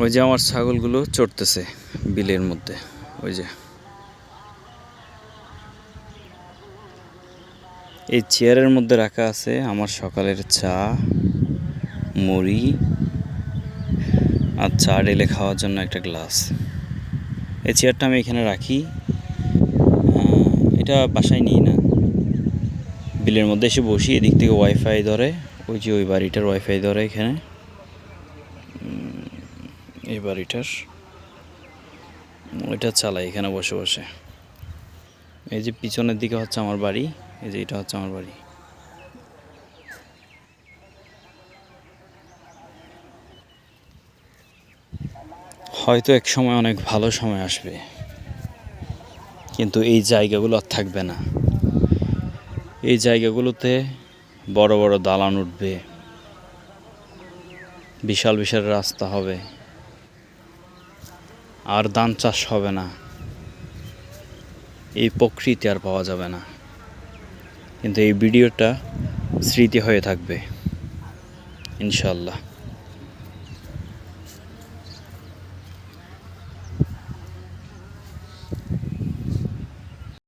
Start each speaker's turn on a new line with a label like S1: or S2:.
S1: ওই যে আমার ছাগলগুলো চড়তেছে বিলের মধ্যে। ওই যে এই চেয়ারের মধ্যে রাখা আছে আমার সকালের চা, মুড়ি আর চা ঢেলে খাওয়ার জন্য একটা গ্লাস। এই চেয়ারটা আমি এখানে রাখি, এটা বাসায় নিই না, বিলের মধ্যে এসে বসি। এদিক থেকে ওয়াইফাই ধরে, ওই যে ওই বাড়িটার ওয়াইফাই ধরে এখানে, এই বাড়িটার ওইটা চালাই এখানে বসে বসে। এই যে পিছনের দিকে হচ্ছে আমার বাড়ি, এই যে এটা হচ্ছে আমার বাড়ি। হয়তো এক সময় অনেক ভালো সময় আসবে, কিন্তু এই জায়গাগুলো আর থাকবে না। এই জায়গাগুলোতে বড় বড় দালান উঠবে, বিশাল বিশাল রাস্তা হবে, আর ধান চাষ হবে না, এই প্রকৃতি আর পাওয়া যাবে না। কিন্তু এই ভিডিওটা স্মৃতি হয়ে থাকবে ইনশাল্লাহ।